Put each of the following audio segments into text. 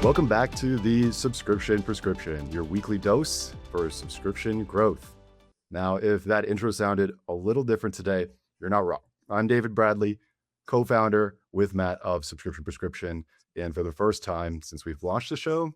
Welcome back to the Subscription Prescription, your weekly dose for subscription growth. Now, if that intro sounded a little different today, you're not wrong. I'm David Bradley, co-founder with Matt of Subscription Prescription. And for the first time since we've launched the show,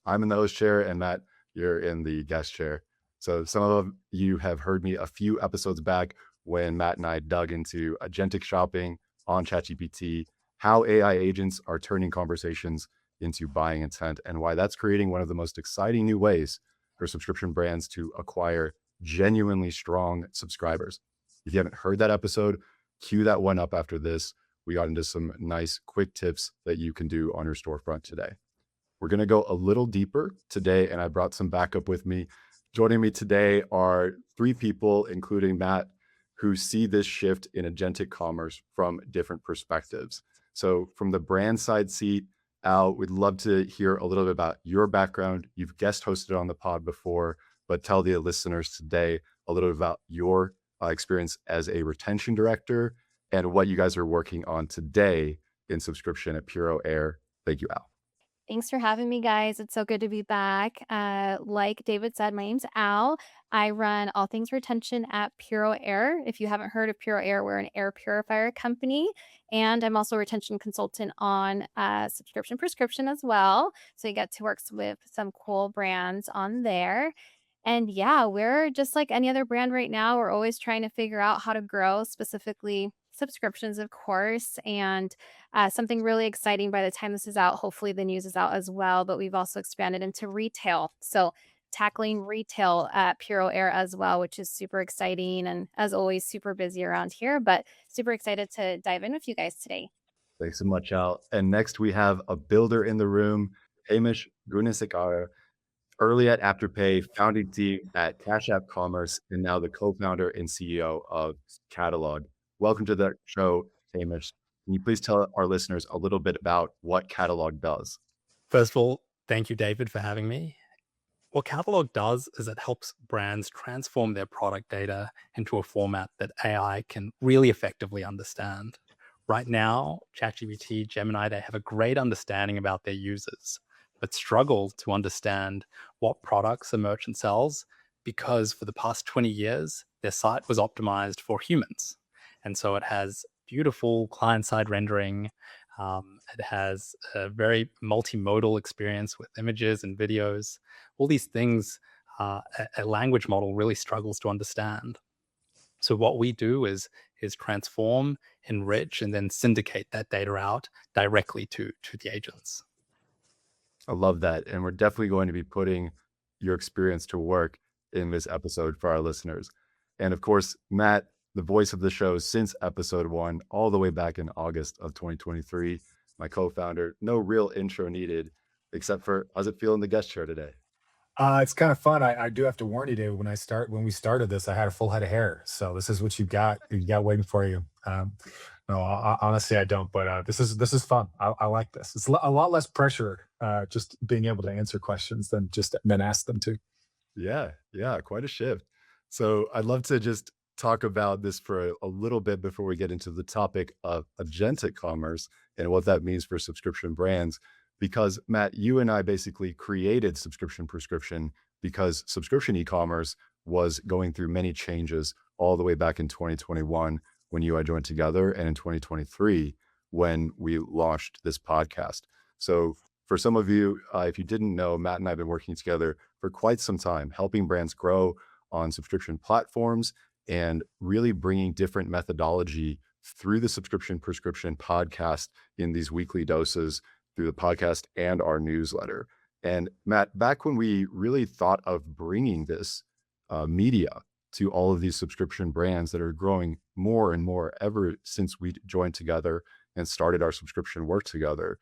I'm in the host chair and Matt, you're in the guest chair. So some of you have heard me a few episodes back when Matt and I dug into agentic shopping on ChatGPT, how AI agents are turning conversations into buying intent, and why that's creating one of the most exciting new ways for subscription brands to acquire genuinely strong subscribers. If you haven't heard that episode, cue that one up after this. We got into some nice quick tips that you can do on your storefront today. We're going to go a little deeper today, and I brought some backup with me. Joining me today are three people, including Matt, who see this shift in agentic commerce from different perspectives. So from the brand side seat, Al, we'd love to hear a little bit about your background. You've guest hosted on the pod before, but tell the listeners today a little bit about your experience as a retention director and what you guys are working on today in subscription at Puro Air. Thank you, Al. Thanks for having me, guys. It's so good to be back. Like David said, my name's Al. I run all things retention at Puro Air. If you haven't heard of Puro Air, we're an air purifier company. And I'm also a retention consultant on subscription prescription as well. So you get to work with some cool brands on there. And yeah, we're just like any other brand right now. We're always trying to figure out how to grow, specifically subscriptions, of course. And something really exciting by the time this is out. Hopefully the news is out as well, but we've also expanded into retail. So tackling retail at Puro Air as well, which is super exciting. And as always, super busy around here, but super excited to dive in with you guys today. Thanks so much, Al. And next we have a builder in the room, Hamish Gunasekara, early at Afterpay, founding team at Cash App Commerce, and now the co-founder and CEO of Catalog. Welcome to the show, Hamish. Can you please tell our listeners a little bit about what Catalog does? First of all, thank you, David, for having me. What Catalog does is it helps brands transform their product data into a format that AI can really effectively understand. Right now, ChatGPT, Gemini, they have a great understanding about their users, but struggle to understand what products a merchant sells because for the past 20 years, their site was optimized for humans. And so it has beautiful client-side rendering. It has a very multimodal experience with images and videos. All these things a language model really struggles to understand. So what we do is transform, enrich, and then syndicate that data out directly to the agents. I love that. And we're definitely going to be putting your experience to work in this episode for our listeners. And of course, Matt, the voice of the show since episode 1, all the way back in August of 2023, my co-founder. No real intro needed, except for how's it feel in the guest chair today? It's kind of fun. I do have to warn you, Dave. When we started this, I had a full head of hair. So this is what you got waiting for you. No, honestly, I don't. But this is fun. I like this. It's a lot less pressure. Just being able to answer questions than ask them to. Yeah, quite a shift. So I'd love to just talk about this for a little bit before we get into the topic of agentic commerce and what that means for subscription brands. Because Matt, you and I basically created Subscription Prescription because subscription e-commerce was going through many changes all the way back in 2021 when you and I joined together, and in 2023 when we launched this podcast. So for some of you, if you didn't know, Matt and I have been working together for quite some time, helping brands grow on subscription platforms and really bringing different methodology through the Subscription Prescription podcast in these weekly doses through the podcast and our newsletter. And Matt, back when we really thought of bringing this media to all of these subscription brands that are growing more and more ever since we joined together and started our subscription work together,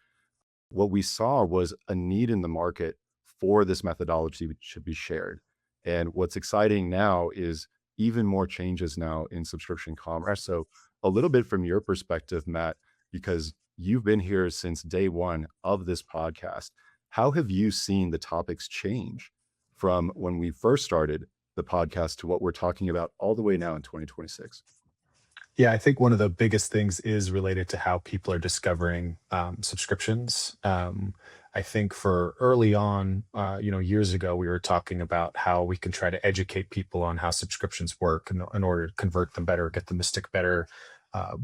what we saw was a need in the market for this methodology which should be shared. And what's exciting now is even more changes now in subscription commerce. So a little bit from your perspective, Matt, because you've been here since day one of this podcast. How have you seen the topics change from when we first started the podcast to what we're talking about all the way now in 2026? Yeah, I think one of the biggest things is related to how people are discovering subscriptions. I think for early on, years ago, we were talking about how we can try to educate people on how subscriptions work in order to convert them better, get them to stick better.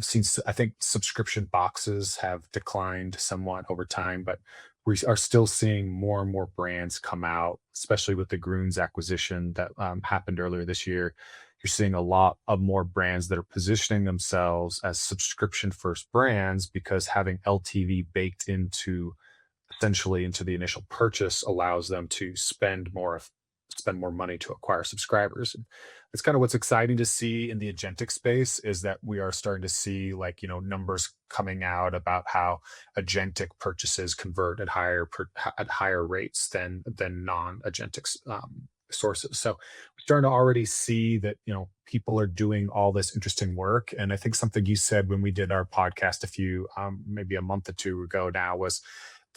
Since I think subscription boxes have declined somewhat over time, but we are still seeing more and more brands come out, especially with the Groons acquisition that happened earlier this year. You're seeing a lot of more brands that are positioning themselves as subscription first brands because having LTV baked into essentially into the initial purchase allows them to spend more money to acquire subscribers. And it's kind of what's exciting to see in the agentic space is that we are starting to see numbers coming out about how agentic purchases convert at at higher rates than non-agentic sources. So we're starting to already see that people are doing all this interesting work. And I think something you said when we did our podcast a few maybe a month or two ago now was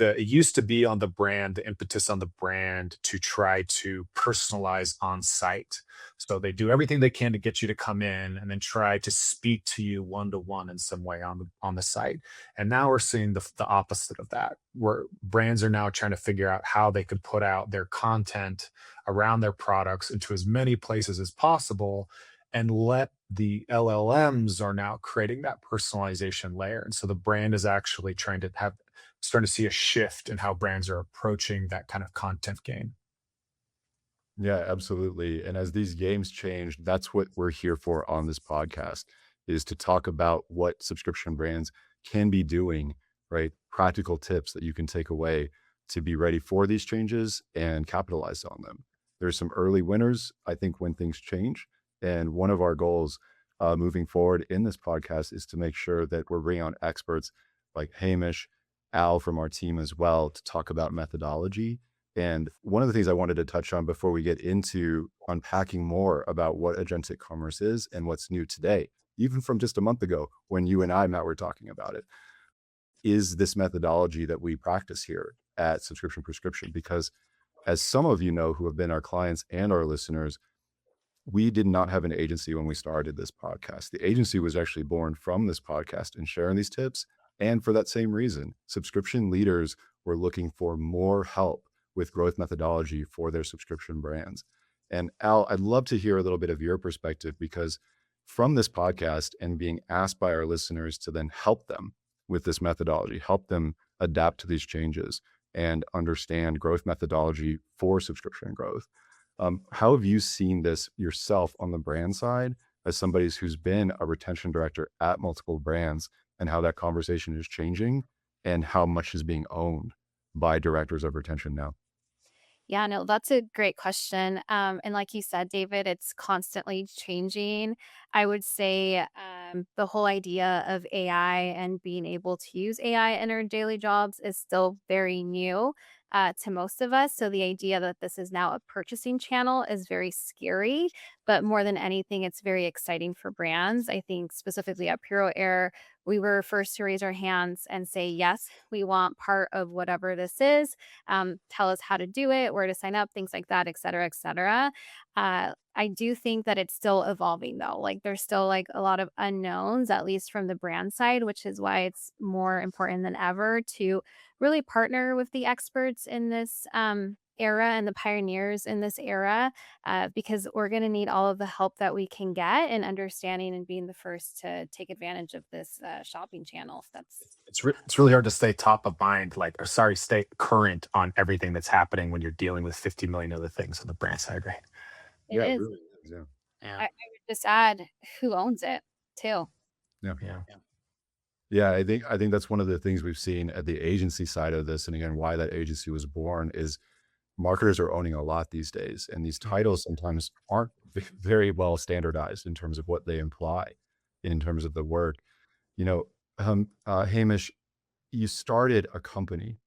it used to be on the brand, the impetus on the brand to try to personalize on site. So they do everything they can to get you to come in and then try to speak to you one to one in some way on the site. And now we're seeing the opposite of that, where brands are now trying to figure out how they could put out their content around their products into as many places as possible and let the LLMs are now creating that personalization layer. And so the brand is actually starting to see a shift in how brands are approaching that kind of content game. Yeah, absolutely. And as these games change, that's what we're here for on this podcast is to talk about what subscription brands can be doing, right? Practical tips that you can take away to be ready for these changes and capitalize on them. There's some early winners, I think, when things change. And one of our goals moving forward in this podcast is to make sure that we're bringing on experts like Hamish, Al from our team as well to talk about methodology. And one of the things I wanted to touch on before we get into unpacking more about what agentic commerce is and what's new today, even from just a month ago when you and I, Matt, were talking about it, is this methodology that we practice here at Subscription Prescription. Because as some of you know who have been our clients and our listeners, we did not have an agency when we started this podcast. The agency was actually born from this podcast and sharing these tips. And for that same reason, subscription leaders were looking for more help with growth methodology for their subscription brands. And Al, I'd love to hear a little bit of your perspective because from this podcast and being asked by our listeners to then help them with this methodology, help them adapt to these changes and understand growth methodology for subscription growth. How have you seen this yourself on the brand side as somebody who's been a retention director at multiple brands and how that conversation is changing and how much is being owned by directors of retention now? Yeah, no, that's a great question. And like you said, David, it's constantly changing. I would say the whole idea of AI and being able to use AI in our daily jobs is still very new to most of us. So the idea that this is now a purchasing channel is very scary. But more than anything, it's very exciting for brands. I think specifically at Puro Air, we were first to raise our hands and say, yes, we want part of whatever this is. Tell us how to do it, where to sign up, things like that, et cetera, et cetera. I do think that it's still evolving though. Like there's still like a lot of unknowns, at least from the brand side, which is why it's more important than ever to really partner with the experts in this era and the pioneers in this era, because we're going to need all of the help that we can get in understanding and being the first to take advantage of this shopping channel. That's It's really hard to stay top of mind, stay current on everything that's happening when you're dealing with 50 million other things on the brand side, right? it Yeah, it is. really is. Yeah. Yeah. I would just add who owns it too. Yeah. Yeah. Yeah, I think that's one of the things we've seen at the agency side of this. And again, why that agency was born is marketers are owning a lot these days. And these titles sometimes aren't very well standardized in terms of what they imply in terms of the work. Hamish, you started a company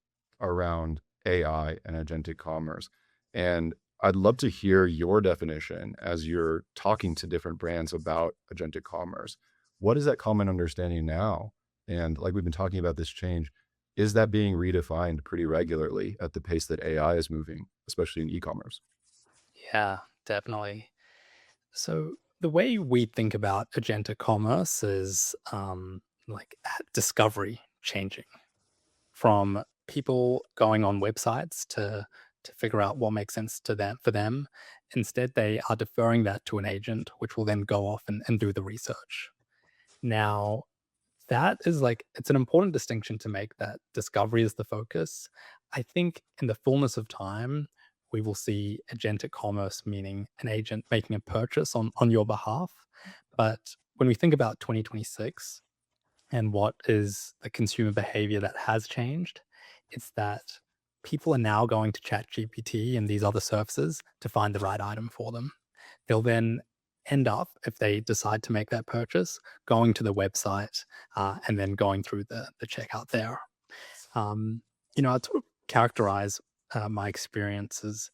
around AI and agentic commerce. And I'd love to hear your definition as you're talking to different brands about agentic commerce. What is that common understanding now? And like we've been talking about this change, is that being redefined pretty regularly at the pace that AI is moving, especially in e-commerce? Yeah, definitely. So the way we think about agentic commerce is like discovery changing from people going on websites to figure out what makes sense to them for them. Instead, they are deferring that to an agent, which will then go off and do the research. Now, that is like it's an important distinction to make that discovery is the focus. I think in the fullness of time, we will see agentic commerce, meaning an agent making a purchase on your behalf. But when we think about 2026 and what is the consumer behavior that has changed, it's that people are now going to ChatGPT and these other services to find the right item for them. They'll then end up, if they decide to make that purchase, going to the website and then going through the checkout there. I'd sort of characterize my experiences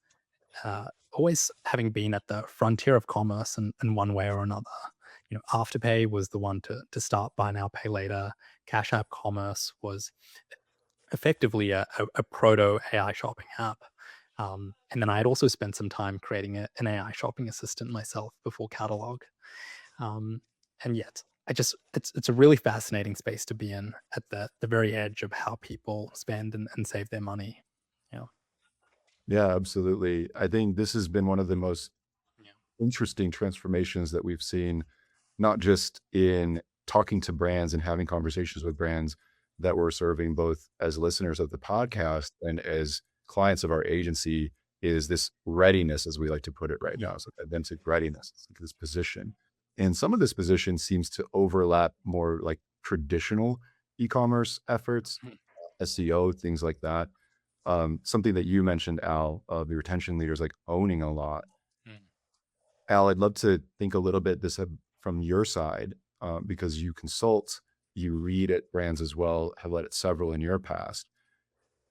always having been at the frontier of commerce in one way or another. Afterpay was the one to start buy now, pay later. Cash App Commerce was effectively a proto AI shopping app. And then I had also spent some time creating an AI shopping assistant myself before Catalog. And yet, it's a really fascinating space to be in at the very edge of how people spend and save their money. Yeah. Yeah, absolutely. I think this has been one of the most Yeah. interesting transformations that we've seen, not just in talking to brands and having conversations with brands that we're serving both as listeners of the podcast and as clients of our agency, is this readiness, as we like to put it right now. So authentic readiness, it's like this position. And some of this position seems to overlap more like traditional e-commerce efforts, Mhm. SEO, things like that. Something that you mentioned, Al, the retention leaders like owning a lot. Mm. Al, I'd love to think a little bit from your side, because you consult, you read at brands as well, have led at several in your past.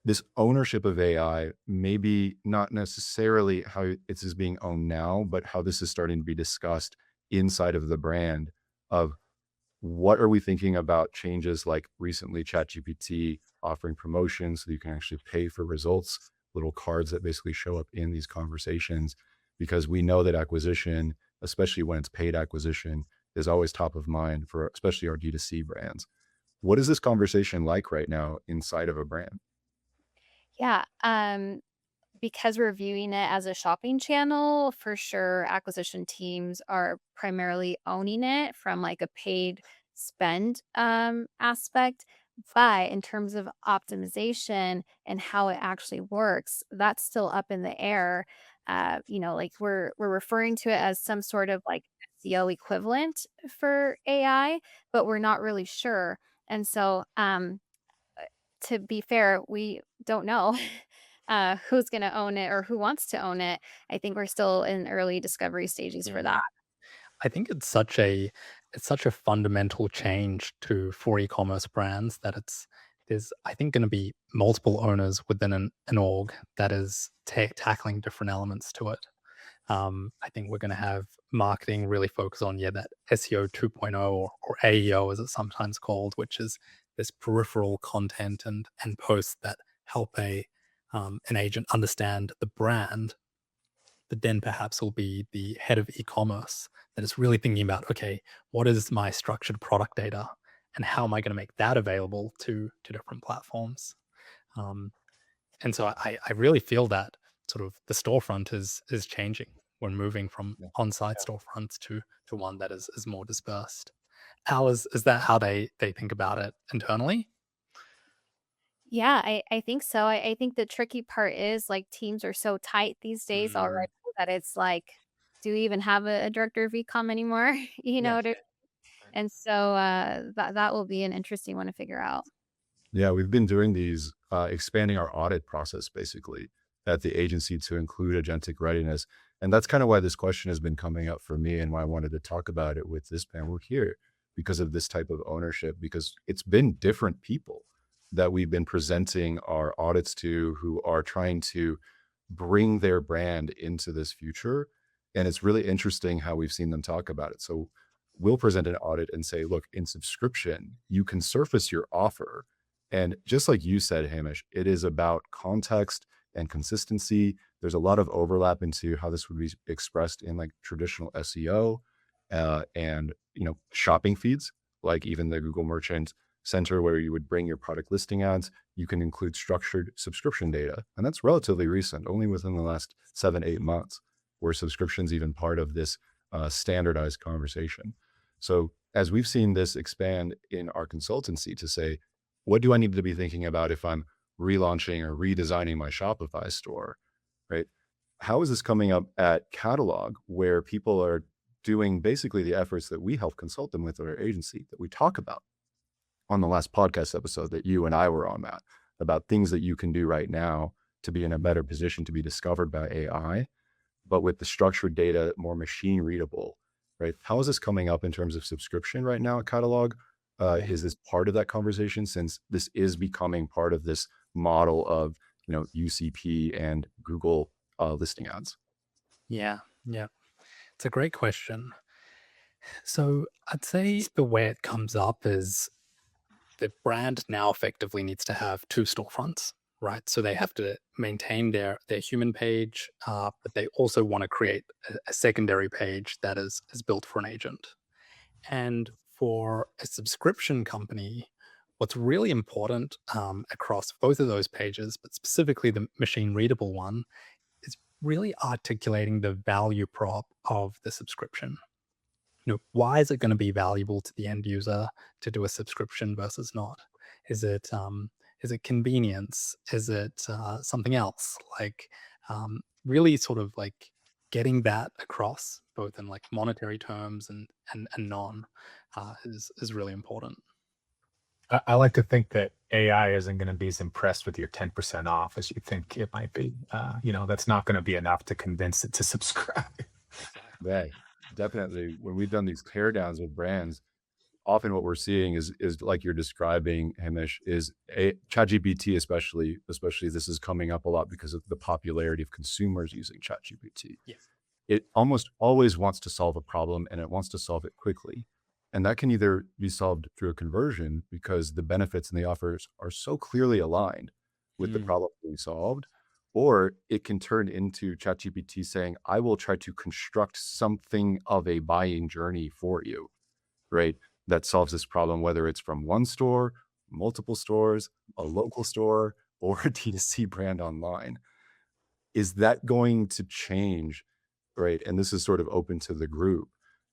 This ownership of AI, maybe not necessarily how it is being owned now, but how this is starting to be discussed inside of the brand of what are we thinking about changes like recently ChatGPT offering promotions so you can actually pay for results, little cards that basically show up in these conversations, because we know that acquisition, especially when it's paid acquisition, is always top of mind for especially our D2C brands. What is this conversation like right now inside of a brand? Yeah, because we're viewing it as a shopping channel, for sure, acquisition teams are primarily owning it from like a paid spend aspect. But in terms of optimization and how it actually works, that's still up in the air. Like we're referring to it as some sort of like SEO equivalent for AI, but we're not really sure. And so to be fair, we don't know who's going to own it or who wants to own it. I think we're still in early discovery stages for Yeah. that. I think it's such a fundamental change for e-commerce brands that there's I think going to be multiple owners within an org that is tackling different elements to it. I think we're going to have marketing really focus on that SEO 2.0 or AEO as it's sometimes called, which is this peripheral content and posts that help an agent understand the brand. But then perhaps will be the head of e-commerce that is really thinking about, okay, what is my structured product data and how am I going to make that available to different platforms? Um, and so I really feel that sort of the storefront is changing. We're moving from Yeah. on-site storefronts to one that is more dispersed. Al, is that how they think about it internally? Yeah, I think so. I think the tricky part is like teams are so tight these days Mm, already that it's like, do we even have a director of ecom anymore? yeah. And so that will be an interesting one to figure out. Yeah, we've been doing these, expanding our audit process basically at the agency to include agentic readiness. And that's kind of why this question has been coming up for me and why I wanted to talk about it with this panel here, because of this type of ownership, because it's been different people that we've been presenting our audits to who are trying to bring their brand into this future. And it's really interesting how we've seen them talk about it. So we'll present an audit and say, look, in subscription, you can surface your offer, and just like you said, Hamish, it is about context and consistency. There's a lot of overlap into how this would be expressed in like traditional SEO, and shopping feeds, like even the Google Merchant center where you would bring your product listing ads, you can include structured subscription data. And that's relatively recent, only within the last 7-8 months, where subscriptions even part of this standardized conversation. So as we've seen this expand in our consultancy to say, what do I need to be thinking about if I'm relaunching or redesigning my Shopify store, right? How is this coming up at Catalog, where people are doing basically the efforts that we help consult them with at our agency that we talk about on the last podcast episode that you and I were on, Matt, about things that you can do right now to be in a better position to be discovered by AI, but with the structured data, more machine readable, right? How is this coming up in terms of subscription right now at Catalog? Is this part of that conversation, since this is becoming part of this model of, UCP and Google listing ads? Yeah, yeah. It's a great question. So I'd say the way it comes up is the brand now effectively needs to have two storefronts, right? So they have to maintain their human page, but they also want to create a secondary page that is built for an agent. And for a subscription company, what's really important across both of those pages, but specifically the machine readable one, is really articulating the value prop of the subscription. Why is it going to be valuable to the end user to do a subscription versus not? Is it convenience? Is it something else? Like really sort of like getting that across both in like monetary terms and non is really important. I like to think that AI isn't going to be as impressed with your 10% off as you think it might be. That's not going to be enough to convince it to subscribe. Right. Definitely. When we've done these teardowns with brands, often what we're seeing is like you're describing, Hamish, is ChatGPT, especially this is coming up a lot because of the popularity of consumers using ChatGPT. Yeah. It almost always wants to solve a problem, and it wants to solve it quickly. And that can either be solved through a conversion because the benefits and the offers are so clearly aligned with the problem being solved, or it can turn into ChatGPT saying, I will try to construct something of a buying journey for you, right? That solves this problem, whether it's from one store, multiple stores, a local store, or a D2C brand online. Is that going to change, right? And this is sort of open to the group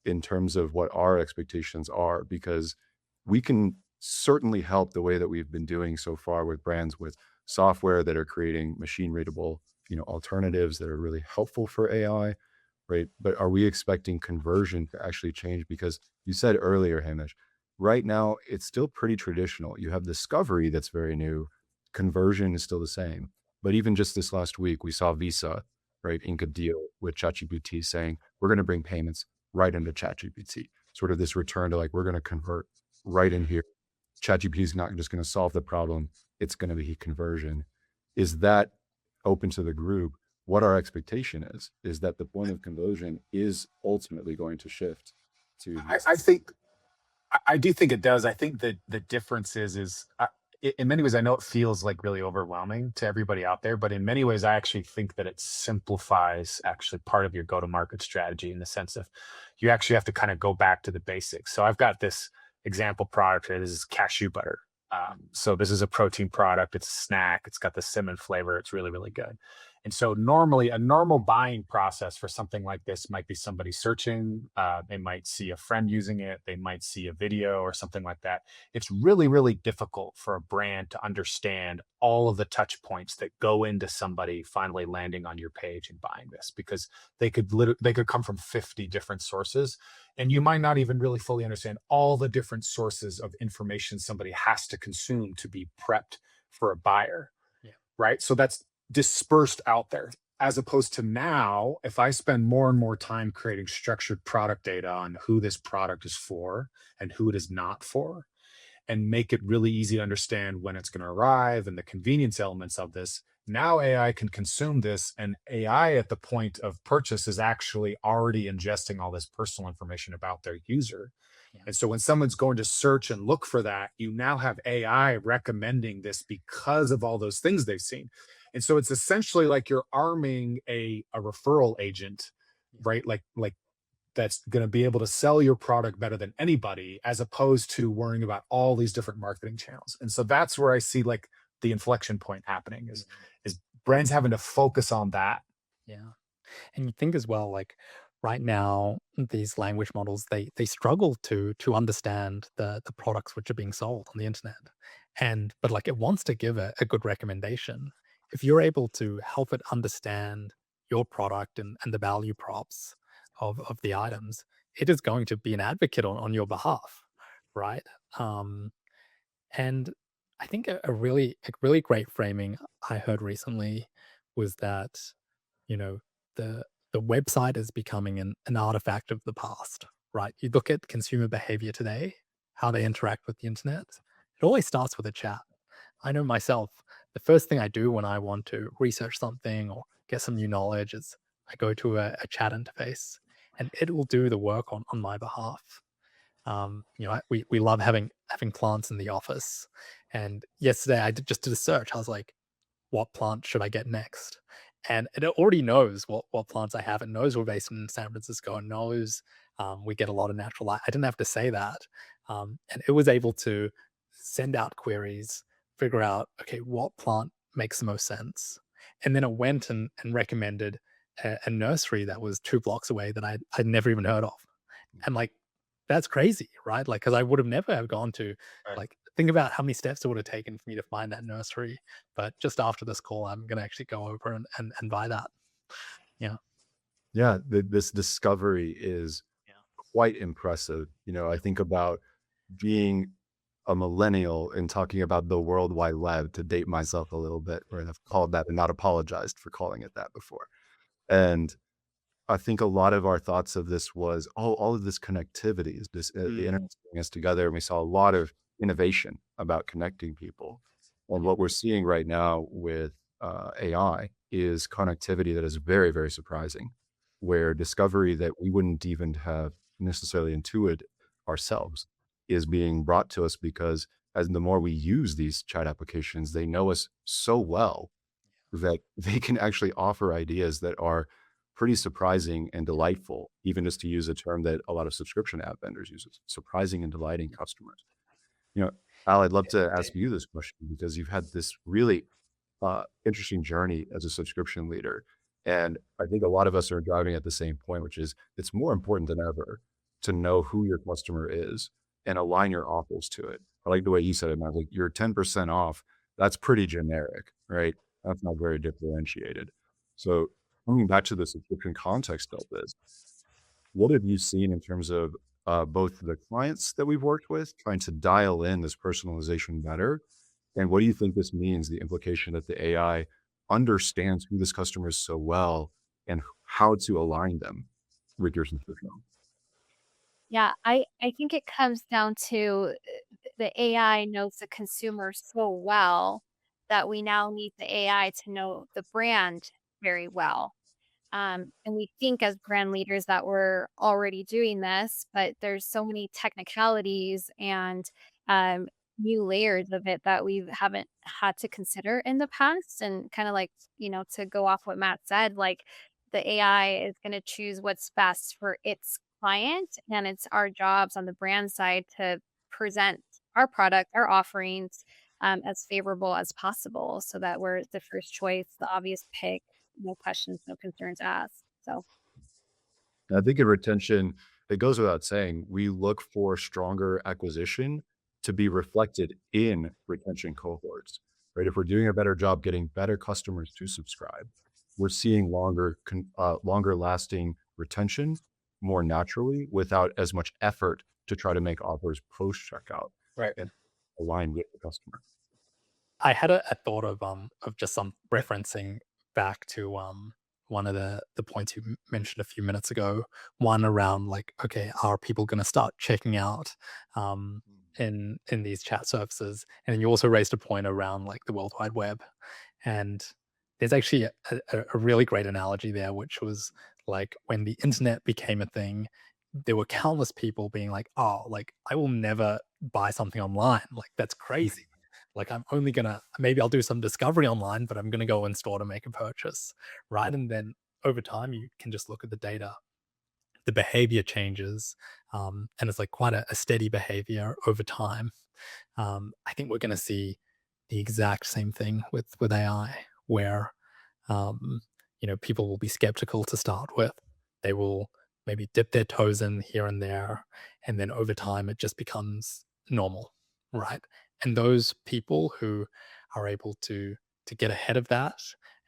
in terms of what our expectations are, because we can certainly help the way that we've been doing so far with brands with software that are creating machine readable, alternatives that are really helpful for AI, right? But are we expecting conversion to actually change? Because you said earlier, Hamish, right now it's still pretty traditional. You have discovery that's very new. Conversion is still the same. But even just this last week, we saw Visa, right, ink a deal with ChatGPT saying, we're going to bring payments right into ChatGPT. Sort of this return to like, we're going to convert right in here. ChatGPT is not just going to solve the problem. It's going to be conversion. Is that open to the group? What our expectation is that the point of conversion is ultimately going to shift to. I do think it does. I think that the difference is in many ways, I know it feels like really overwhelming to everybody out there, but in many ways, I actually think that it simplifies actually part of your go-to-market strategy in the sense of you actually have to kind of go back to the basics. So I've got this example product here. This is cashew butter. So this is a protein product. It's a snack. It's got the cinnamon flavor. It's really, really good. And so normally a normal buying process for something like this might be somebody searching. They might see a friend using it. They might see a video or something like that. It's really, really difficult for a brand to understand all of the touch points that go into somebody finally landing on your page and buying this, because they could come from 50 different sources, and you might not even really fully understand all the different sources of information somebody has to consume to be prepped for a buyer. Yeah. Right. So that's dispersed out there, as opposed to now, if I spend more and more time creating structured product data on who this product is for and who it is not for, and make it really easy to understand when it's going to arrive and the convenience elements of this, now AI can consume this, and AI at the point of purchase is actually already ingesting all this personal information about their user. Yeah. And so when someone's going to search and look for that, you now have AI recommending this because of all those things they've seen. And so it's essentially like you're arming a referral agent, right? Like that's going to be able to sell your product better than anybody, as opposed to worrying about all these different marketing channels. And so that's where I see like the inflection point happening is brands having to focus on that. Yeah. And you think as well, like right now, these language models, they struggle to understand the products which are being sold on the internet. And but like it wants to give a good recommendation. If you're able to help it understand your product and the value props of the items, it is going to be an advocate on your behalf, right? Um, and I think a really great framing I heard recently was that, you know, the the website is becoming an artifact of the past, right? You look at consumer behavior today, how they interact with the internet, it always starts with a chat. I know myself, the first thing I do when I want to research something or get some new knowledge is I go to a chat interface and it will do the work on my behalf. We love having plants in the office. And yesterday just did a search. I was like, what plant should I get next? And it already knows what plants I have. It knows we're based in San Francisco. It knows we get a lot of natural light. I didn't have to say that. And it was able to send out queries, figure out, okay, what plant makes the most sense. And then it went and recommended a nursery that was 2 blocks away that I'd never even heard of. And like, that's crazy, right? Like, because I would have never have gone to, Right. like, think about how many steps it would have taken for me to find that nursery. But just after this call, I'm gonna actually go over and buy that. Yeah. Yeah, this discovery is Yeah. quite impressive. I think about being a millennial and talking about the World Wide Web, to date myself a little bit, where I've called that and not apologized for calling it that before. And I think a lot of our thoughts of this was, oh, all of this connectivity is this, the Mm. internet bringing us together. And we saw a lot of innovation about connecting people. And what we're seeing right now with AI is connectivity that is very, very surprising, where discovery that we wouldn't even have necessarily intuited ourselves is being brought to us because as the more we use these chat applications, they know us so well that they can actually offer ideas that are pretty surprising and delightful, even just to use a term that a lot of subscription app vendors use, surprising and delighting customers. You know, Al, I'd love to ask you this question because you've had this really interesting journey as a subscription leader. And I think a lot of us are driving at the same point, which is it's more important than ever to know who your customer is and align your offers to it. I like the way you said it, Matt. Like you're 10% off. That's pretty generic, right? That's not very differentiated. So coming back to the subscription context of this, what have you seen in terms of both the clients that we've worked with trying to dial in this personalization better? And what do you think this means, the implication that the AI understands who this customer is so well and how to align them with your subscription? Yeah, I think it comes down to the AI knows the consumer so well that we now need the AI to know the brand very well. And we think as brand leaders that we're already doing this, but there's so many technicalities and um, new layers of it that we haven't had to consider in the past. And kind of like, to go off what Matt said, like the AI is going to choose what's best for its client. And it's our jobs on the brand side to present our product, our offerings as favorable as possible so that we're the first choice, the obvious pick, no questions, no concerns asked. So, And I think in retention, it goes without saying, we look for stronger acquisition to be reflected in retention cohorts, right? If we're doing a better job getting better customers to subscribe, we're seeing longer lasting retention more naturally without as much effort to try to make offers post checkout Right. and align with the customer. I had a thought of just some referencing back to one of the points you mentioned a few minutes ago. One around like, okay, are people going to start checking out um, in these chat services? And then you also raised a point around like the World Wide Web, and there's actually a really great analogy there, which was like when the internet became a thing. There were countless people being like, "Oh, like I will never buy something online. Like that's crazy." Like I'm only gonna maybe I'll do some discovery online, but I'm gonna go in store to make a purchase, right? And then over time, you can just look at the data. the behavior changes, and it's like quite a steady behavior over time. I think we're going to see the exact same thing with AI, where people will be skeptical to start with. They will maybe dip their toes in here and there, and then over time it just becomes normal, right? And those people who are able to get ahead of that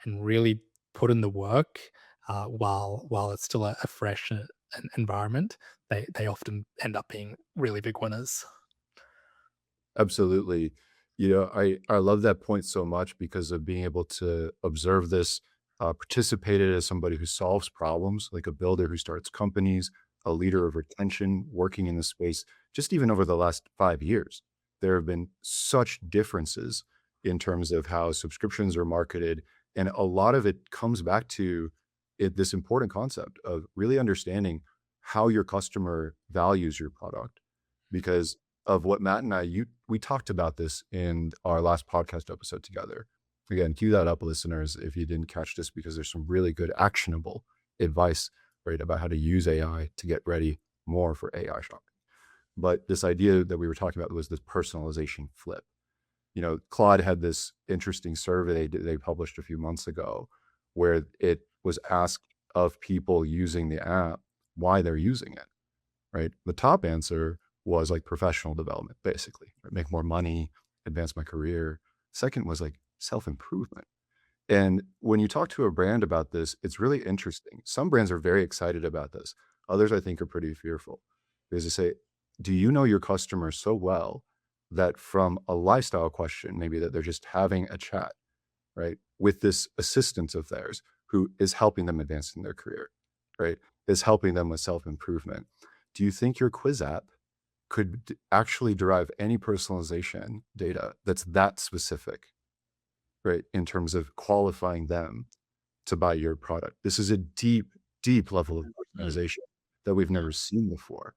and really put in the work, while it's still a fresh environment, they often end up being really big winners. Absolutely. I love that point so much because of being able to observe this, participated as somebody who solves problems, like a builder who starts companies, a leader of retention, working in the space, just even over the last 5 years. There have been such differences in terms of how subscriptions are marketed. And a lot of it comes back to this important concept of really understanding how your customer values your product because of what Matt and we talked about this in our last podcast episode together. Again, cue that up, listeners, if you didn't catch this, because there's some really good actionable advice, right, about how to use AI to get ready more for AI shopping. But this idea that we were talking about was this personalization flip. Claude had this interesting survey that they published a few months ago where it was asked of people using the app why they're using it, right? The top answer was like professional development, basically, right? Make more money, advance my career. Second was like self-improvement. And when you talk to a brand about this, it's really interesting. Some brands are very excited about this. Others, I think, are pretty fearful because they say, do you know your customer so well that from a lifestyle question, maybe that they're just having a chat, right, with this assistant of theirs who is helping them advance in their career, right, is helping them with self-improvement. Do you think your quiz app could actually derive any personalization data that's that specific, right, in terms of qualifying them to buy your product? This is a deep, deep level of personalization that we've never seen before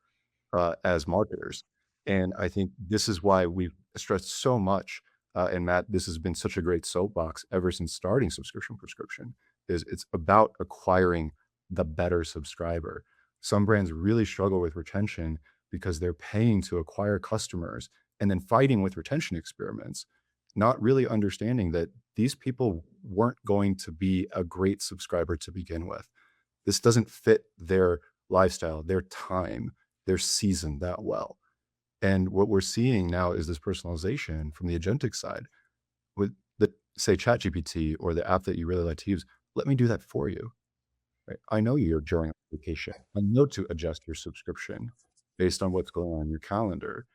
as marketers. And I think this is why we've stressed so much. And Matt, this has been such a great soapbox ever since starting subscription prescription. Is it's about acquiring the better subscriber. Some brands really struggle with retention because they're paying to acquire customers and then fighting with retention experiments, not really understanding that these people weren't going to be a great subscriber to begin with. This doesn't fit their lifestyle, their time, their season that well. And what we're seeing now is this personalization from the agentic side with the, say, ChatGPT or the app that you really like to use. Let me do that for you. Right? I know you're during vacation. I know to adjust your subscription based on what's going on in your calendar.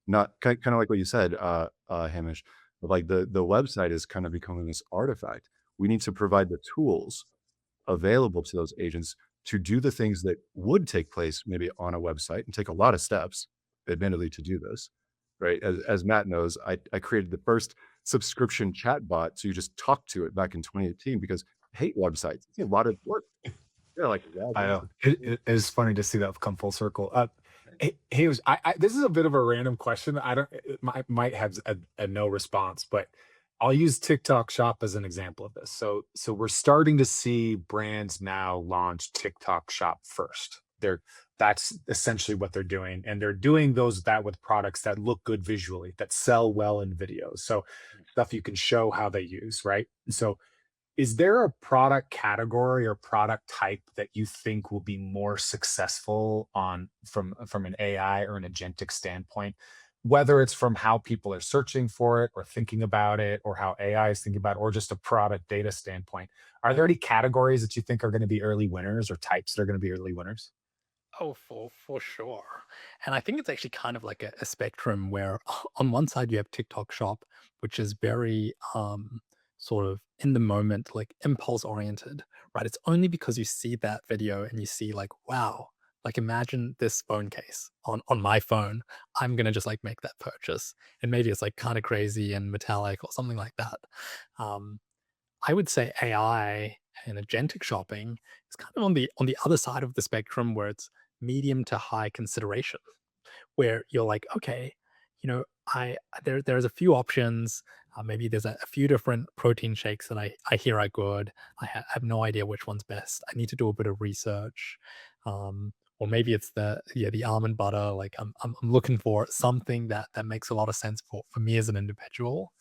Not kind of like what you said, Hamish, but like the website is kind of becoming this artifact. We need to provide the tools available to those agents to do the things that would take place maybe on a website and take a lot of steps, admittedly, to do this, right? As Matt knows, I created the first subscription chatbot, so you just talk to it back in 2018 because I hate websites. It's a lot of work. Yeah, like I know. It is funny to see that come full circle. Hey, this is a bit of a random question. I don't, it might have a no response, but I'll use TikTok Shop as an example of this. So we're starting to see brands now launch TikTok Shop first. That's essentially what they're doing, and they're doing that with products that look good visually, that sell well in videos. So stuff you can show how they use, right? So is there a product category or product type that you think will be more successful on from an AI or an agentic standpoint? Whether it's from how people are searching for it or thinking about it, or how AI is thinking about it, or just a product data standpoint. Are there any categories that you think are going to be early winners or types that are going to be early winners? Oh, for sure. And I think it's actually kind of like a spectrum where on one side you have TikTok Shop, which is very sort of in the moment, like impulse oriented, right? It's only because you see that video and you see like, wow, like imagine this phone case on my phone. I'm gonna just like make that purchase. And maybe it's like kind of crazy and metallic or something like that. Um, I would say AI and agentic shopping is kind of on the other side of the spectrum where it's medium to high consideration, where you're like, okay, I there's a few options. Maybe there's a few different protein shakes that I hear are good. I have no idea which one's best. I need to do a bit of research. or maybe it's the almond butter. Like I'm looking for something that makes a lot of sense for me as an individual.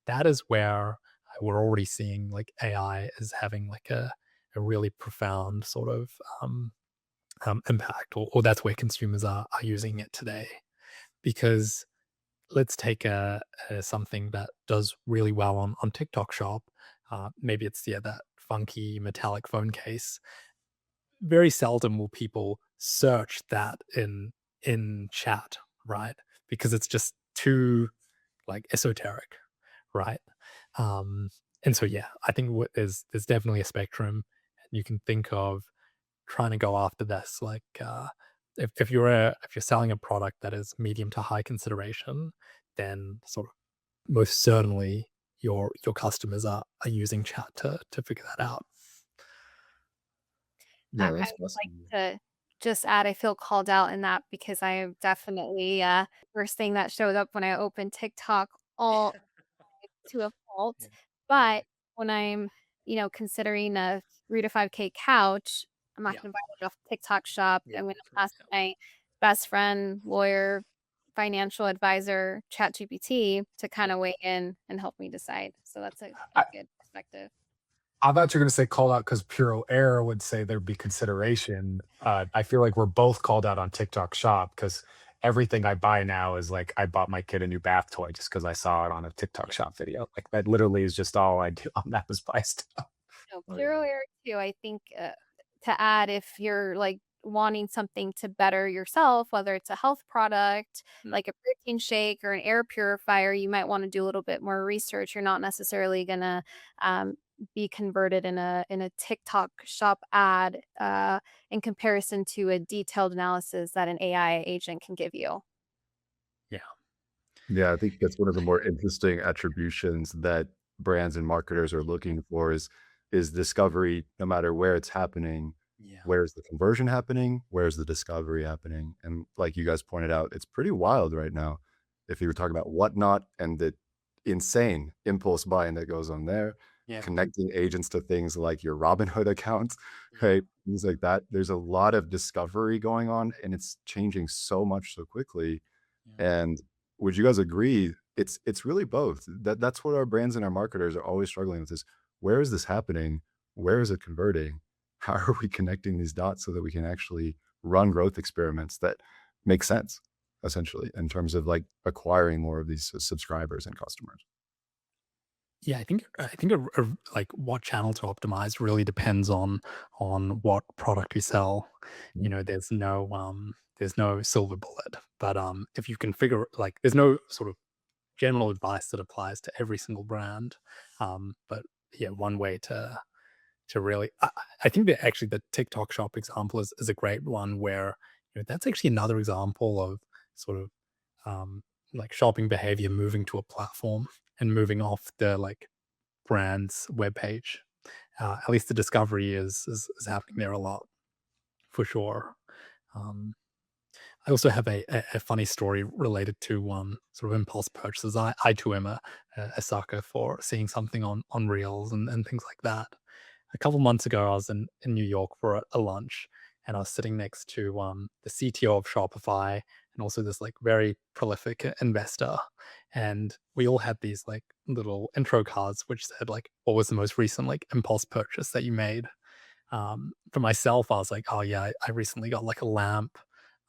That is where we're already seeing like AI is having like a really profound sort of impact, or that's where consumers are using it today. Because let's take something that does really well on TikTok Shop. Maybe it's that funky metallic phone case. Very seldom will people search that in chat, right? Because it's just too like esoteric, right? Um, and so yeah, I think there's definitely a spectrum, and you can think of trying to go after this. Like if you're selling a product that is medium to high consideration, then sort of most certainly your customers are using chat to figure that out. I Yeah, I that's would like fascinating. to just add, I feel called out in that because I am definitely, first thing that showed up when I opened TikTok all to a fault. Yeah, But right. when I'm, considering a 3 to 5K couch, I'm not Yeah, gonna buy it off TikTok Shop. yeah, I'm gonna for ask example. my best friend, lawyer, financial advisor, ChatGPT to Yeah. kinda weigh in and help me decide. So that's a I, good perspective. I thought you were going to say called out because Puro Air would say there'd be consideration. I feel like we're both called out on TikTok Shop because everything I buy now is like I bought my kid a new bath toy just because I saw it on a TikTok Yeah. Shop video. Like that literally is just all I do on that was buy stuff. No, Oh, Puro yeah. Air too, I think, to add if you're, like, wanting something to better yourself, whether it's a health product, Mm. like a protein shake or an air purifier, you might wanna do a little bit more research. You're not necessarily gonna, be converted in a TikTok shop ad, in comparison to a detailed analysis that an AI agent can give you. Yeah. Yeah, I think that's one of the more interesting attributions that brands and marketers are looking for is discovery no matter where it's happening. Yeah. Where's the conversion happening? Where's the discovery happening? And like you guys pointed out, it's pretty wild right now. If you were talking about whatnot and the insane impulse buying that goes on there, Yeah. connecting agents to things like your Robinhood accounts, Yeah. right? Things like that. There's a lot of discovery going on and it's changing so much so quickly. Yeah. And would you guys agree? It's really both. That's what our brands and our marketers are always struggling with is where is this happening? Where is it converting? How are we connecting these dots so that we can actually run growth experiments that make sense, essentially, in terms of like acquiring more of these subscribers and customers? Yeah, I think like what channel to optimize really depends on what product you sell. Mhm. There's no silver bullet, but if you can figure like there's no sort of general advice that applies to every single brand. But yeah, one way to really I think that actually the TikTok shop example is a great one where that's actually another example of sort of um like shopping behavior moving to a platform and moving off the like brand's webpage. At least the discovery is happening there a lot for sure. Um, I also have a funny story related to sort of impulse purchases. I too am a sucker for seeing something on reels and things like that. A couple months ago, I was in New York for a lunch, and I was sitting next to the CTO of Shopify and also this like very prolific investor, and we all had these like little intro cards which said like what was the most recent like impulse purchase that you made. For myself, I was like, oh yeah, I recently got like a lamp.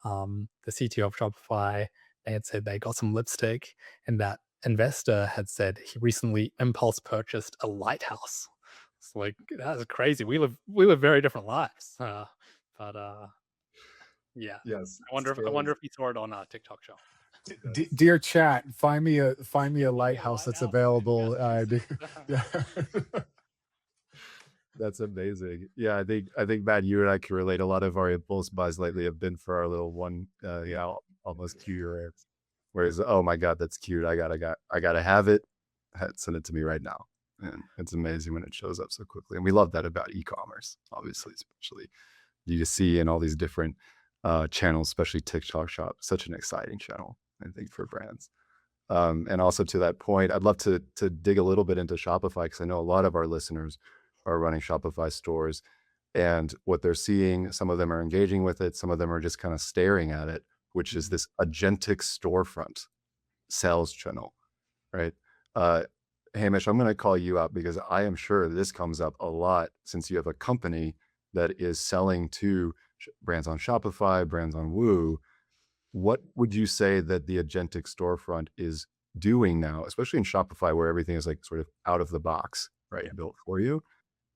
The CTO of Shopify, they had said they got some lipstick, and that investor had said he recently impulse purchased a lighthouse. It's like that's crazy. We live very different lives. But yeah, Yes, I wonder stories. if he saw it on TikTok Shop. That's Dear chat, find me a Give me a lighthouse that's lighthouse to available. invest in. Yeah. that's amazing. Yeah, I think Matt, you and I can relate. A lot of our impulse buys lately have been for our little one, almost 2 year olds. Whereas, oh my god, that's cute. I gotta have it. Send it to me right now. And it's amazing when it shows up so quickly. And we love that about e-commerce, obviously, especially you see in all these different channels, especially TikTok Shop, such an exciting channel, I think, for brands. And also to that point, I'd love to dig a little bit into Shopify because I know a lot of our listeners are running Shopify stores. And what they're seeing, some of them are engaging with it, some of them are just kind of staring at it, which is this agentic storefront sales channel, right? Uh, Hamish, I'm going to call you out because I am sure this comes up a lot since you have a company that is selling to brands on Shopify, brands on Woo. What would you say that the agentic storefront is doing now, especially in Shopify where everything is like sort of out of the box, right? Built for you.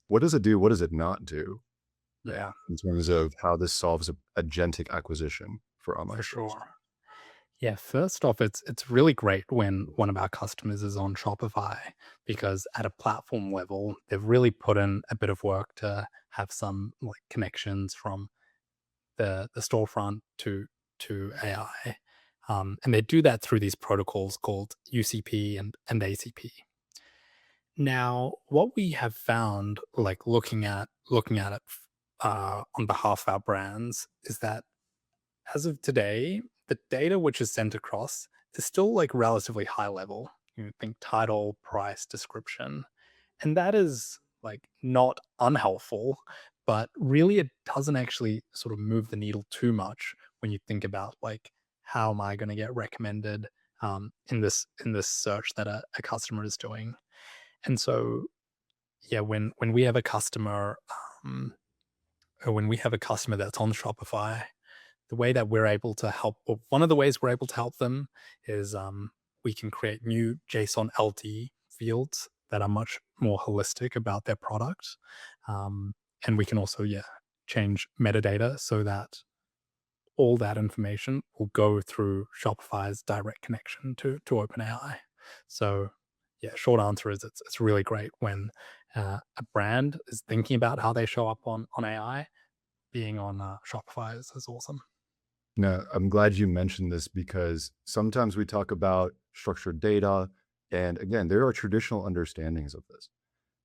What does it do? What does it not do? Yeah, In terms of how this solves a agentic acquisition for online for stores. sure. Yeah, first off, it's really great when one of our customers is on Shopify because at a platform level, they've really put in a bit of work to have some like connections from the storefront to AI. And they do that through these protocols called UCP and ACP. Now, what we have found, like looking at it on behalf of our brands, is that as of today, the data which is sent across is still like relatively high level. You think title, price, description, and that is like not unhelpful, but really it doesn't actually sort of move the needle too much when you think about like how am I going to get recommended in this search that a customer is doing. And so yeah, when we have a customer um, or when we have a customer that's on Shopify, the way that we're able to help, or one of the ways we're able to help them is we can create new JSON LT fields that are much more holistic about their product. And we can also, yeah, change metadata so that all that information will go through Shopify's direct connection to OpenAI. So, yeah, short answer is it's really great when a brand is thinking about how they show up on AI. Being on Shopify is awesome. No, I'm glad you mentioned this because sometimes we talk about structured data. And again, there are traditional understandings of this.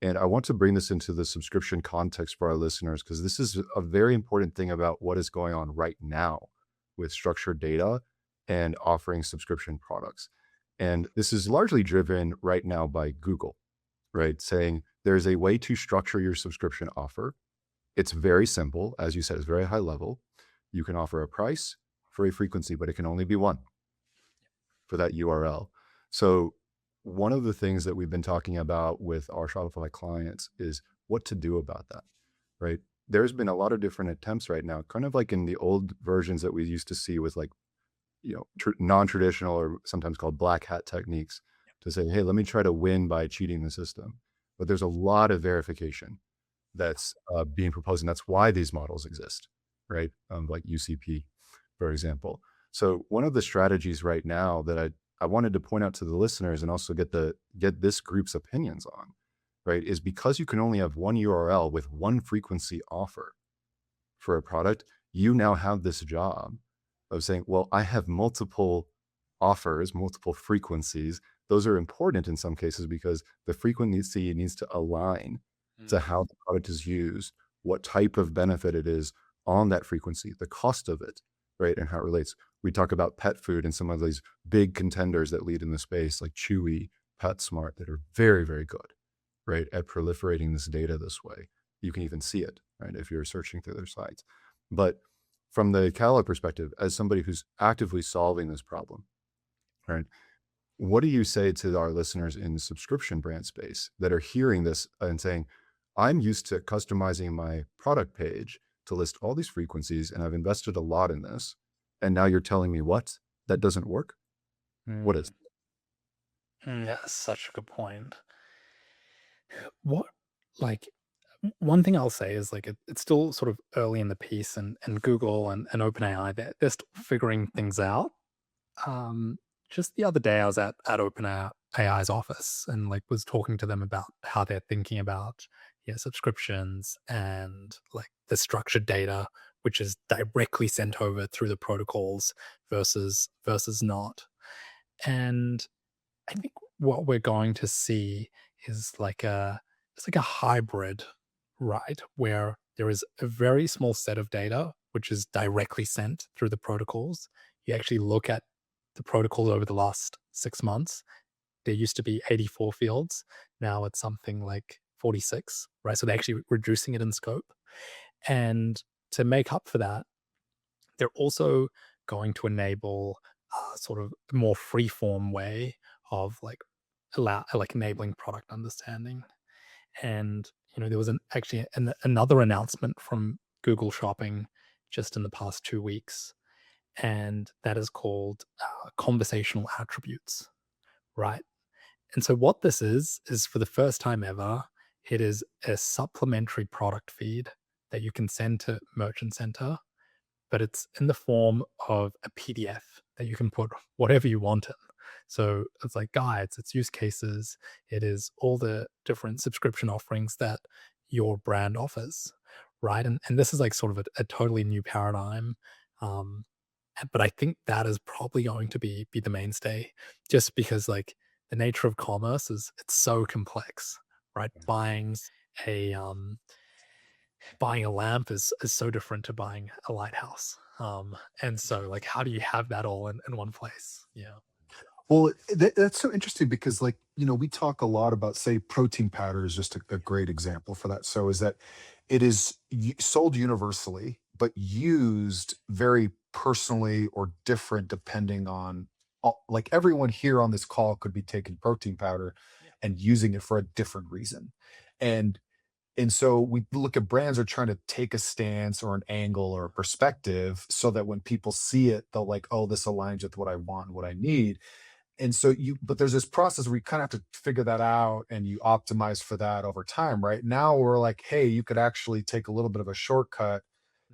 And I want to bring this into the subscription context for our listeners because this is a very important thing about what is going on right now with structured data and offering subscription products. And this is largely driven right now by Google, right? Saying there's a way to structure your subscription offer. It's very simple. As you said, it's very high level. You can offer a price for a frequency, but it can only be one for that URL. So one of the things that we've been talking about with our Shopify clients is what to do about that, right? There's been a lot of different attempts right now, kind of like in the old versions that we used to see with like, non-traditional or sometimes called black hat techniques to say, hey, let me try to win by cheating the system. But there's a lot of verification that's being proposed, and that's why these models exist, right? Like UCP, for example. So one of the strategies right now that I wanted to point out to the listeners and also get this group's opinions on, right, is because you can only have one URL with one frequency offer for a product, you now have this job of saying, well, I have multiple offers, multiple frequencies. Those are important in some cases because the frequency needs to align to how the product is used, what type of benefit it is on that frequency, the cost of it, right, and how it relates. We talk about pet food and some of these big contenders that lead in the space like Chewy, PetSmart, that are very, very good, right, at proliferating this data this way. You can even see it, right, if you're searching through their sites. But from the Cala perspective, as somebody who's actively solving this problem, right, what do you say to our listeners in the subscription brand space that are hearing this and saying, I'm used to customizing my product page to list all these frequencies and I've invested a lot in this. And now you're telling me what? That doesn't work? What is? That's such a good point. What, like, one thing I'll say is like it's still sort of early in the piece, and Google and OpenAI they're still figuring things out. Just the other day, I was at OpenAI's office and like was talking to them about how they're thinking about subscriptions and like the structured data, which is directly sent over through the protocols versus not. And I think what we're going to see is like it's like a hybrid, right? Where there is a very small set of data which is directly sent through the protocols. You actually look at the protocol over the last 6 months. There used to be 84 fields. Now it's something like 46, right? So they're actually reducing it in scope. And to make up for that, they're also going to enable sort of a more free-form way of enabling product understanding. And there was actually another announcement from Google Shopping just in the past 2 weeks, and that is called conversational attributes, right? And so what this is for the first time ever, it is a supplementary product feed that you can send to Merchant Center, but it's in the form of a PDF that you can put whatever you want in. So it's like guides, it's use cases, it is all the different subscription offerings that your brand offers, right? And this is like sort of a totally new paradigm. Um, but I think that is probably going to be the mainstay, just because like the nature of commerce is it's so complex, right? A buying a lamp is so different to buying a lighthouse. And so like how do you have that all in one place? Yeah. Well, that's so interesting because, like, we talk a lot about, say, protein powder is just a great example for that. So, is that it is sold universally, but used very personally or different depending on, like, everyone here on this call could be taking protein powder Yeah. and using it for a different reason. And and so we look at brands are trying to take a stance or an angle or a perspective so that when people see it, they'll like, oh, this aligns with what I want, what I need. And so but there's this process where you kind of have to figure that out and you optimize for that over time. Right now we're like, hey, you could actually take a little bit of a shortcut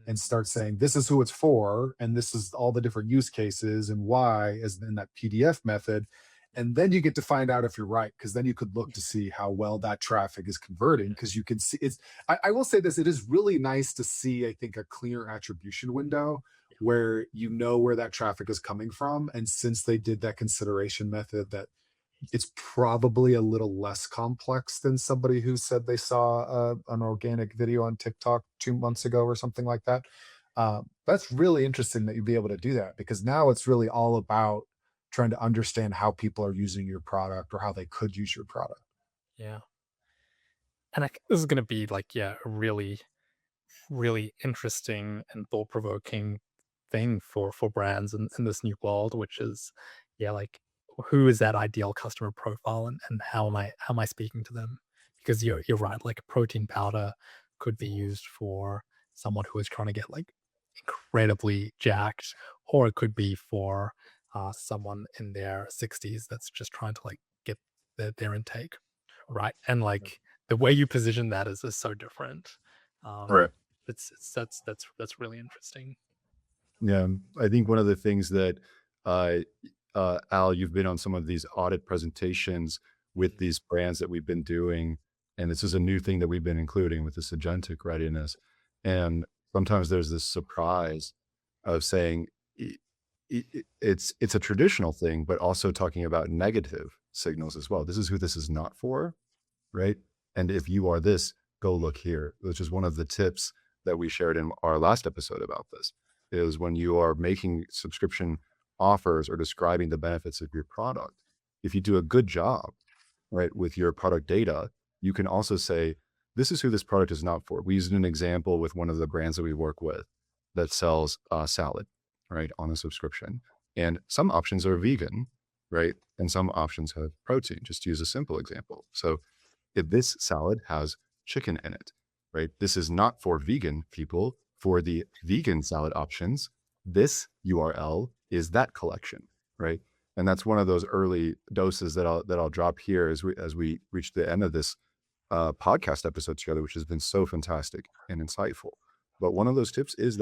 and Mm. start saying this is who it's for and this is all the different use cases and why, as in that PDF method. And then you get to find out if you're right, because then you could look to see how well that traffic is converting, because you can see it's I will say this, it is really nice to see, I think, a clear attribution window where you know where that traffic is coming from. And since they did that consideration method, that it's probably a little less complex than somebody who said they saw an organic video on TikTok 2 months ago or something like that. That's really interesting that you'd be able to do that, because now it's really all about trying to understand how people are using your product or how they could use your product. Yeah. And I think this is going to be like, yeah, a really, really interesting and thought provoking thing for brands in this new world, which is, yeah, like who is that ideal customer profile and how am I speaking to them? Because you're right, like a protein powder could be used for someone who is trying to get like incredibly jacked, or it could be for someone in their 60s that's just trying to like get their intake right. And like the way you position that is so different. Um, Right. it's that's really interesting. Yeah, I think one of the things that, uh, Al, you've been on some of these audit presentations with these brands that we've been doing, and this is a new thing that we've been including with this agentic readiness. And sometimes there's this surprise of saying it's a traditional thing, but also talking about negative signals as well. This is who this is not for, right? And if you are this, go look here, which is one of the tips that we shared in our last episode about this, is when you are making subscription offers or describing the benefits of your product, if you do a good job, right, with your product data, you can also say, this is who this product is not for. We used an example with one of the brands that we work with that sells salad, right, on a subscription. And some options are vegan, right? And some options have protein, just to use a simple example. So if this salad has chicken in it, right? This is not for vegan people. For the vegan salad options, this URL is that collection, right? And that's one of those early doses that I'll drop here as we reach the end of this podcast episode together, which has been so fantastic and insightful. But one of those tips is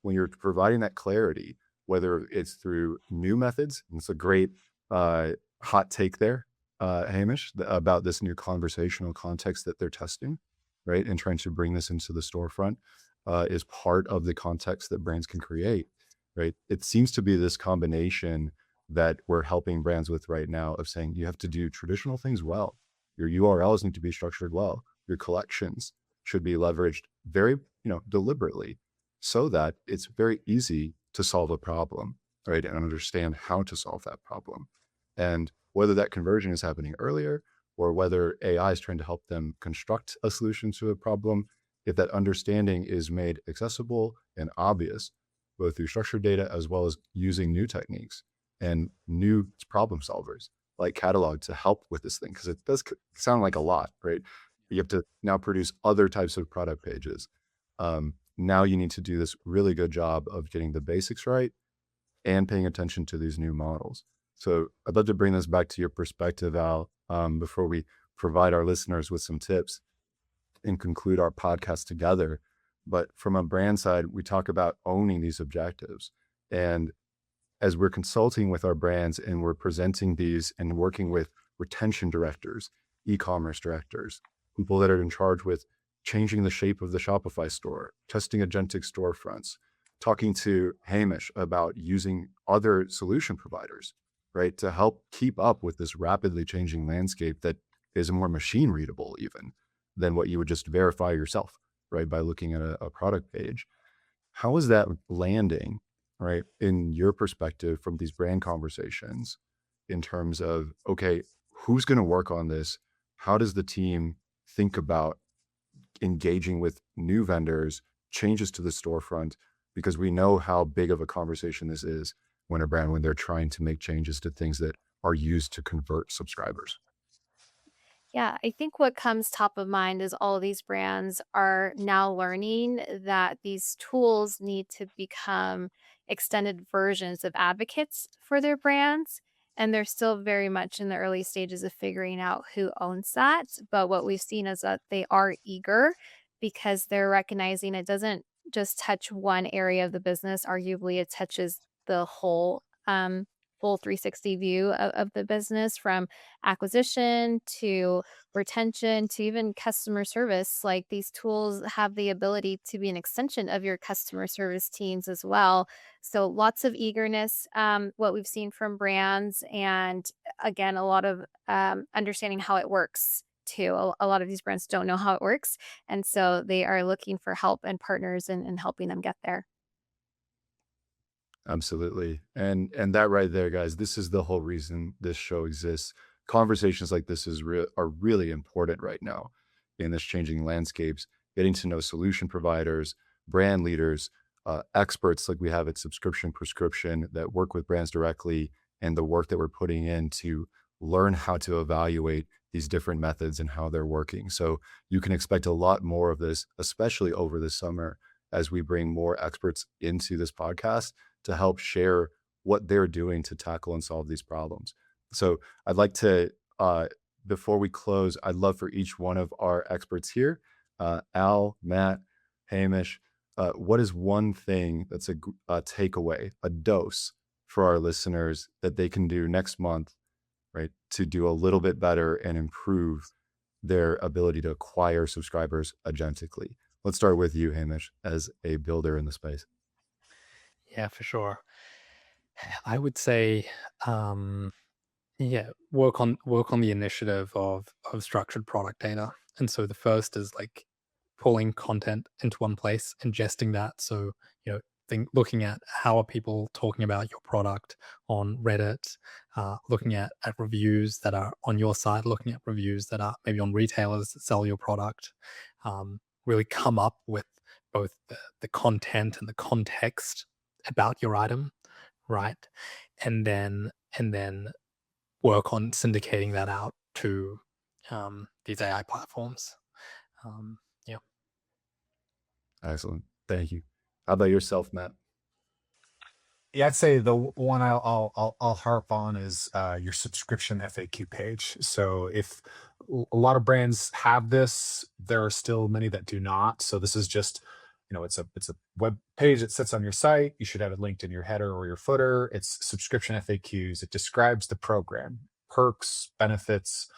when you're providing that clarity, whether it's through new methods, and it's a great hot take there, Hamish, about this new conversational context that they're testing, right? And trying to bring this into the storefront is part of the context that brands can create, right? It seems to be this combination that we're helping brands with right now of saying you have to do traditional things well. Your URLs need to be structured well. Your collections should be leveraged very, deliberately, so that it's very easy to solve a problem, right? And understand how to solve that problem. And whether that conversion is happening earlier or whether AI is trying to help them construct a solution to a problem, if that understanding is made accessible and obvious, both through structured data as well as using new techniques and new problem solvers like catalog to help with this thing, because it does sound like a lot, right? You have to now produce other types of product pages. Now you need to do this really good job of getting the basics right and paying attention to these new models. So I'd love to bring this back to your perspective, Al, before we provide our listeners with some tips and conclude our podcast together. But from a brand side, we talk about owning these objectives. And as we're consulting with our brands and we're presenting these and working with retention directors, e-commerce directors, people that are in charge with changing the shape of the Shopify store, testing agentic storefronts, talking to Hamish about using other solution providers, right, to help keep up with this rapidly changing landscape that is more machine readable even than what you would just verify yourself, right, by looking at a product page. How is that landing, right, in your perspective from these brand conversations in terms of, okay, who's going to work on this? How does the team think about engaging with new vendors, changes to the storefront? Because we know how big of a conversation this is when they're trying to make changes to things that are used to convert subscribers. Yeah, I think what comes top of mind is all of these brands are now learning that these tools need to become extended versions of advocates for their brands. And they're still very much in the early stages of figuring out who owns that. But what we've seen is that they are eager because they're recognizing it doesn't just touch one area of the business. Arguably, it touches the full 360 view of the business, from acquisition to retention to even customer service. Like, these tools have the ability to be an extension of your customer service teams as well. So lots of eagerness, what we've seen from brands, and again, a lot of understanding how it works too. A lot of these brands don't know how it works, and so they are looking for help and partners in helping them get there. Absolutely. And that right there, guys, this is the whole reason this show exists. Conversations like this are really important right now in this changing landscapes, getting to know solution providers, brand leaders, experts like we have at Subscription Prescription that work with brands directly, and the work that we're putting in to learn how to evaluate these different methods and how they're working. So you can expect a lot more of this, especially over the summer, as we bring more experts into this podcast to help share what they're doing to tackle and solve these problems. So I'd like to, before we close, I'd love for each one of our experts here, Al, Matt, Hamish, what is one thing that's a takeaway, a dose for our listeners that they can do next month, right, to do a little bit better and improve their ability to acquire subscribers agentically? Let's start with you, Hamish, as a builder in the space. Yeah, for sure. I would say, yeah, work on the initiative of structured product data. And so the first is like pulling content into one place, ingesting that. So, looking at how are people talking about your product on Reddit, looking at reviews that are on your site, looking at reviews that are maybe on retailers that sell your product. Really come up with both the content and the context about your item, right? And then work on syndicating that out to these AI platforms. Yeah. Excellent. Thank you. How about yourself, Matt? Yeah, I'd say the one I'll harp on is your subscription FAQ page. So if a lot of brands have this, there are still many that do not. So this is just, it's a web page that sits on your site. You should have it linked in your header or your footer. It's subscription FAQs. It describes the program, perks, benefits,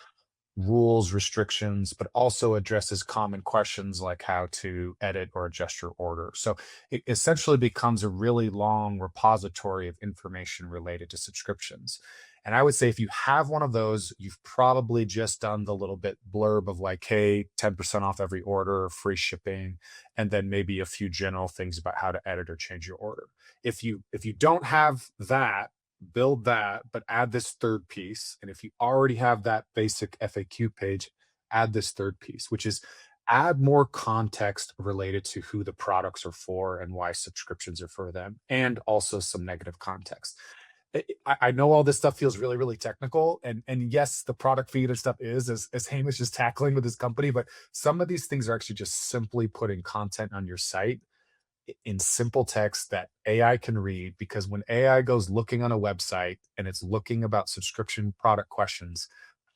rules, restrictions, but also addresses common questions like how to edit or adjust your order. So it essentially becomes a really long repository of information related to subscriptions. And I would say if you have one of those, you've probably just done the little bit blurb of like, hey, 10% off every order, free shipping, and then maybe a few general things about how to edit or change your order. If you don't have that, build that, but add this third piece. And if you already have that basic FAQ page, add this third piece, which is add more context related to who the products are for and why subscriptions are for them, and also some negative context. I know all this stuff feels really, really technical, and yes, the product feed and stuff is as Hamish is tackling with his company, but some of these things are actually just simply putting content on your site in simple text that AI can read. Because when AI goes looking on a website and it's looking about subscription product questions,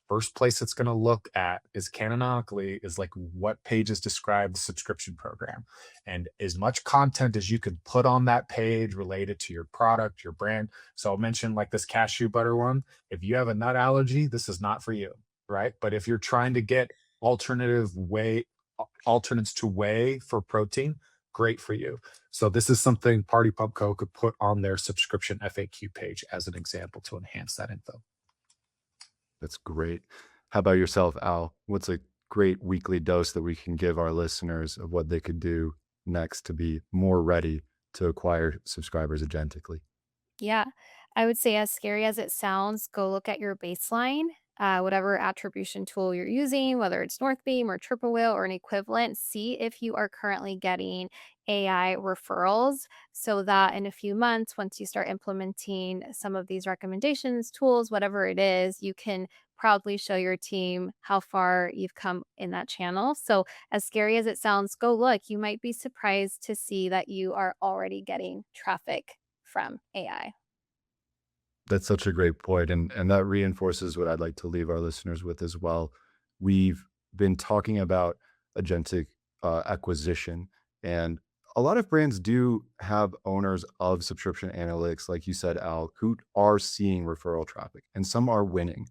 first place it's going to look at is canonically is like what pages describe the subscription program, and as much content as you can put on that page related to your product, your brand. So I'll mention like this cashew butter one. If you have a nut allergy, this is not for you, right? But if you're trying to get alternative whey alternates to whey for protein, great for you. So this is something Party Pump Co could put on their subscription FAQ page as an example to enhance that info. That's great. How about yourself, Al? What's a great weekly dose that we can give our listeners of what they could do next to be more ready to acquire subscribers agentically? Yeah, I would say, as scary as it sounds, go look at your baseline, whatever attribution tool you're using, whether it's Northbeam or Triple Whale or an equivalent. See if you are currently getting AI referrals, so that in a few months, once you start implementing some of these recommendations, tools, whatever it is, you can proudly show your team how far you've come in that channel. So, as scary as it sounds, go look. You might be surprised to see that you are already getting traffic from AI. That's such a great point, and that reinforces what I'd like to leave our listeners with as well. We've been talking about agentic acquisition, and a lot of brands do have owners of subscription analytics, like you said, Al, who are seeing referral traffic, and some are winning,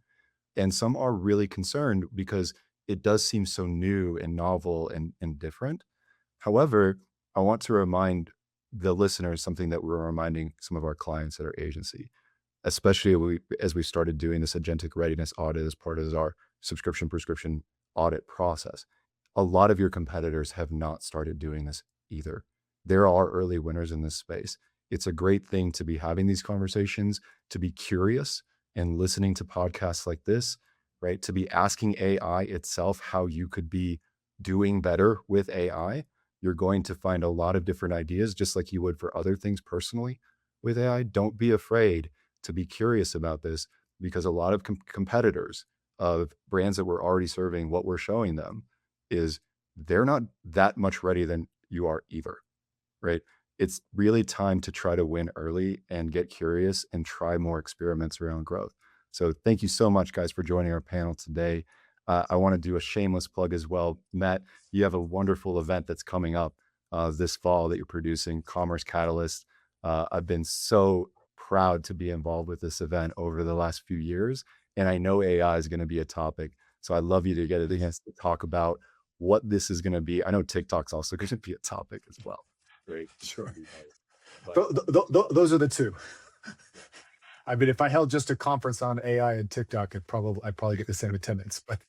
and some are really concerned because it does seem so new and novel and different. However, I want to remind the listeners something that we're reminding some of our clients at our agency, especially as we started doing this agentic readiness audit as part of our subscription prescription audit process. A lot of your competitors have not started doing this either. There are early winners in this space. It's a great thing to be having these conversations, to be curious and listening to podcasts like this, right? To be asking AI itself how you could be doing better with AI. You're going to find a lot of different ideas, just like you would for other things personally with AI. Don't be afraid to be curious about this, because a lot of competitors of brands that we're already serving, what we're showing them is they're not that much ready than you are either, right? It's really time to try to win early and get curious and try more experiments around growth. So thank you so much, guys, for joining our panel today. I want to do a shameless plug as well. Matt, you have a wonderful event that's coming up this fall that you're producing, Commerce Catalyst. I've been so proud to be involved with this event over the last few years, and I know AI is going to be a topic. So I'd love you to get a chance to talk about what this is going to be. I know TikTok's also going to be a topic as well. Great. Sure. But Those are the two. I mean, if I held just a conference on AI and TikTok, I'd probably get the same attendance. But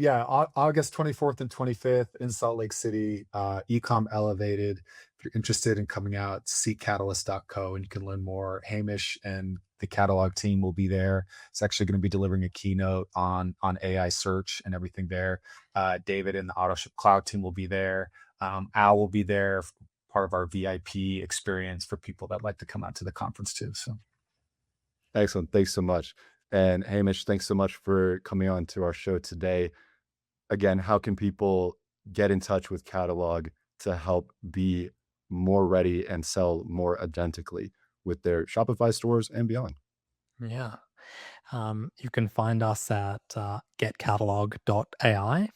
yeah, August 24th and 25th in Salt Lake City, Ecom Elevated. If you're interested in coming out, seekcatalyst.co, and you can learn more. Hamish and the catalog team will be there. It's actually going to be delivering a keynote on AI search and everything there. David and the AutoShip Cloud team will be there. Al will be there, part of our VIP experience for people that like to come out to the conference too. So. excellent. Thanks so much. And Hamish, thanks so much for coming on to our show today. Again, how can people get in touch with Catalog to help be more ready and sell more agentically with their Shopify stores and beyond? Yeah. You can find us at getcatalog.ai.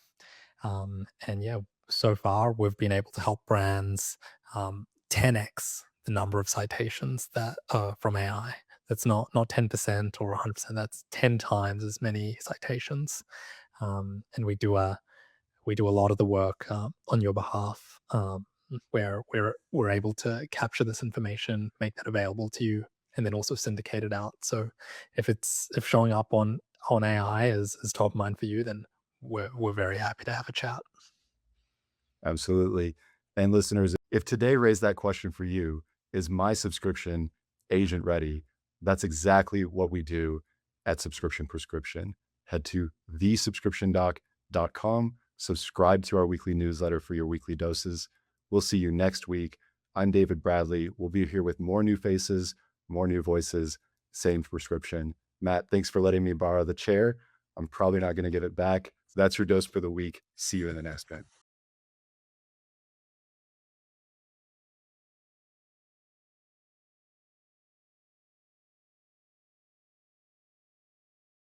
And yeah, so far we've been able to help brands 10x the number of citations that from AI. That's not 10% or 100%. That's 10 times as many citations. And we do a lot of the work on your behalf, where we're able to capture this information, make that available to you, and then also syndicate it out. So if showing up on AI is top of mind for you, then we're very happy to have a chat. Absolutely. And listeners, if today raised that question for you, is my subscription agent ready? That's exactly what we do at Subscription Prescription. Head to thesubscriptiondoc.com Subscribe to our weekly newsletter for your weekly doses. We'll see you next week. I'm David Bradley. We'll be here with more new faces, more new voices, same prescription. Matt, thanks for letting me borrow the chair. I'm probably not going to give it back. That's your dose for the week. See you in the next one.